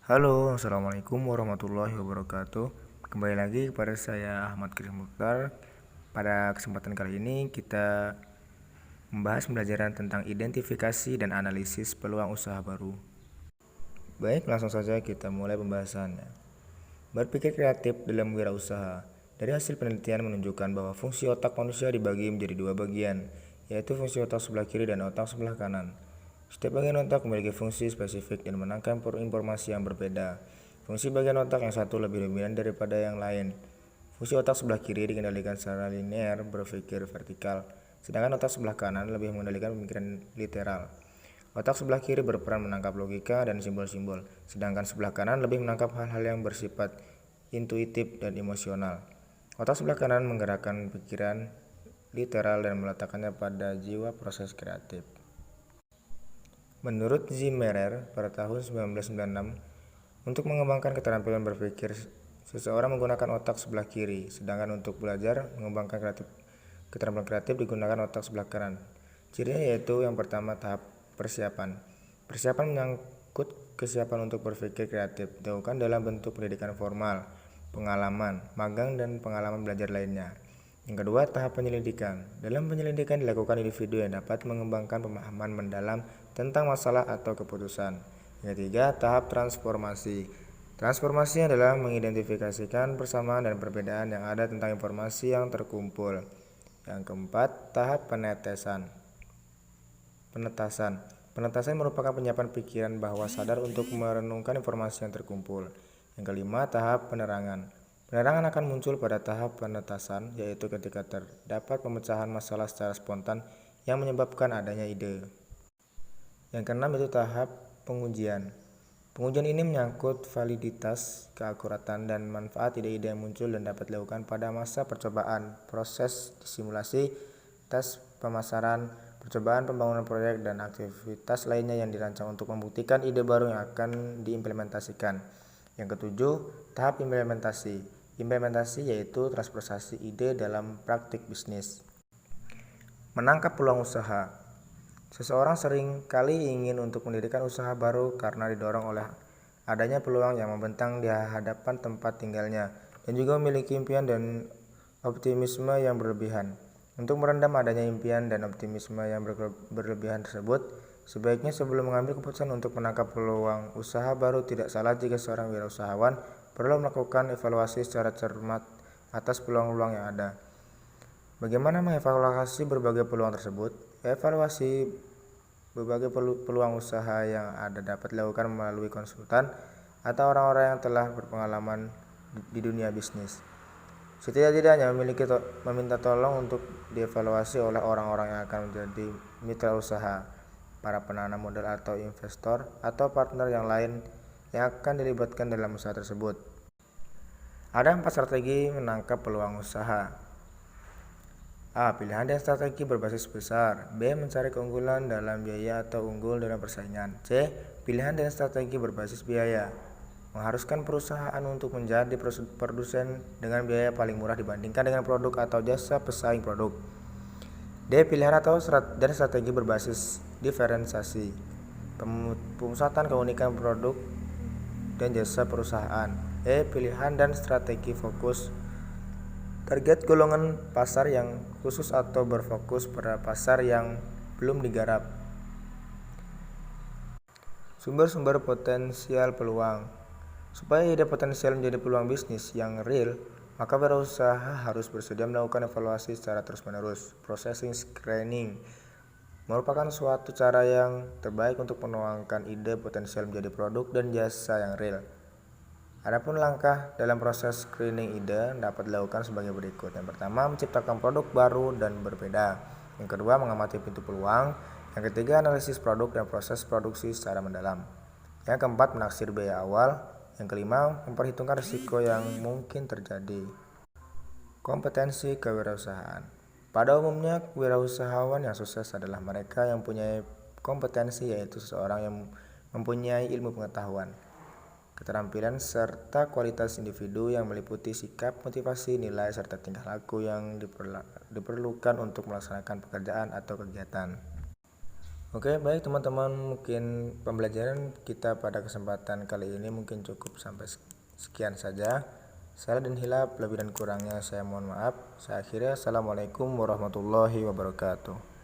Halo, Assalamualaikum warahmatullahi wabarakatuh. Kembali lagi kepada saya Ahmad Kris Mukhtar. Pada kesempatan kali ini kita membahas pembelajaran tentang identifikasi dan analisis peluang usaha baru. Baik, langsung saja kita mulai pembahasannya. Berpikir kreatif dalam wirausaha. Dari hasil penelitian menunjukkan bahwa fungsi otak manusia dibagi menjadi dua bagian, yaitu fungsi otak sebelah kiri dan otak sebelah kanan. Setiap bagian otak memiliki fungsi spesifik dan menangkap informasi yang berbeda. Fungsi bagian otak yang satu lebih dominan daripada yang lain. Fungsi otak sebelah kiri dikendalikan secara linear, berpikir vertikal, sedangkan otak sebelah kanan lebih mengendalikan pemikiran literal. Otak sebelah kiri berperan menangkap logika dan simbol-simbol, sedangkan sebelah kanan lebih menangkap hal-hal yang bersifat intuitif dan emosional. Otak sebelah kanan menggerakkan pikiran literal dan meletakkannya pada jiwa proses kreatif. Menurut Zimmerer pada tahun 1996, untuk mengembangkan keterampilan berpikir, seseorang menggunakan otak sebelah kiri, sedangkan untuk belajar mengembangkan keterampilan kreatif digunakan otak sebelah kanan. Cirinya yaitu yang pertama, tahap persiapan. Persiapan menyangkut kesiapan untuk berpikir kreatif, dilakukan dalam bentuk pendidikan formal, pengalaman, magang, dan pengalaman belajar lainnya. Yang kedua, tahap penyelidikan. Dalam penyelidikan dilakukan individu yang dapat mengembangkan pemahaman mendalam tentang masalah atau keputusan. Yang ketiga, tahap transformasi. Transformasi adalah mengidentifikasikan persamaan dan perbedaan yang ada tentang informasi yang terkumpul. Yang keempat, tahap penetasan. Penetasan merupakan penyiapan pikiran bawah sadar untuk merenungkan informasi yang terkumpul. Yang kelima, tahap penerangan. Penerangan akan muncul pada tahap penetasan, yaitu ketika terdapat pemecahan masalah secara spontan yang menyebabkan adanya ide. Yang keenam itu tahap pengujian. Pengujian ini menyangkut validitas, keakuratan, dan manfaat ide-ide yang muncul dan dapat dilakukan pada masa percobaan, proses simulasi, tes pemasaran, percobaan pembangunan proyek, dan aktivitas lainnya yang dirancang untuk membuktikan ide baru yang akan diimplementasikan. Yang ketujuh, tahap implementasi. Implementasi yaitu transportasi ide dalam praktik bisnis. Menangkap peluang usaha. Seseorang sering kali ingin untuk mendirikan usaha baru karena didorong oleh adanya peluang yang membentang di hadapan tempat tinggalnya dan juga memiliki impian dan optimisme yang berlebihan. Untuk meredam adanya impian dan optimisme yang berlebihan tersebut, sebaiknya sebelum mengambil keputusan untuk menangkap peluang usaha baru, tidak salah jika seorang wirausahawan perlu melakukan evaluasi secara cermat atas peluang-peluang yang ada. Bagaimana mengevaluasi berbagai peluang tersebut? Evaluasi berbagai peluang usaha yang ada dapat dilakukan melalui konsultan atau orang-orang yang telah berpengalaman di dunia bisnis. Setidak-tidaknya meminta tolong untuk dievaluasi oleh orang-orang yang akan menjadi mitra usaha, para penanam modal atau investor, atau partner yang lain yang akan dilibatkan dalam usaha tersebut. Ada 4 strategi menangkap peluang usaha. A. Pilihan dan strategi berbasis besar. B. Mencari keunggulan dalam biaya atau unggul dalam persaingan. C. Pilihan dan strategi berbasis biaya. Mengharuskan perusahaan untuk menjadi produsen dengan biaya paling murah dibandingkan dengan produk atau jasa pesaing produk. D. Pilihan dan strategi berbasis diferensiasi. Pemusatan keunikan produk dan jasa perusahaan. E. Pilihan dan strategi fokus. Target golongan pasar yang khusus atau berfokus pada pasar yang belum digarap. Sumber-sumber potensial peluang. Supaya ide potensial menjadi peluang bisnis yang real, maka wirausaha harus bersedia melakukan evaluasi secara terus-menerus. Processing screening merupakan suatu cara yang terbaik untuk menuangkan ide potensial menjadi produk dan jasa yang real. Adapun langkah dalam proses screening ide dapat dilakukan sebagai berikut. Yang pertama, menciptakan produk baru dan berbeda. Yang kedua, mengamati pintu peluang. Yang ketiga, analisis produk dan proses produksi secara mendalam. Yang keempat, menaksir biaya awal. Yang kelima, memperhitungkan risiko yang mungkin terjadi. Kompetensi kewirausahaan. Pada umumnya, wirausahawan yang sukses adalah mereka yang punya kompetensi, yaitu seseorang yang mempunyai ilmu pengetahuan, keterampilan, serta kualitas individu yang meliputi sikap, motivasi, nilai, serta tingkah laku yang diperlukan untuk melaksanakan pekerjaan atau kegiatan. Oke, baik teman-teman, mungkin pembelajaran kita pada kesempatan kali ini mungkin cukup sampai sekian saja. Salah dan hilaf, lebih dan kurangnya saya mohon maaf. Saya akhirnya, assalamualaikum warahmatullahi wabarakatuh.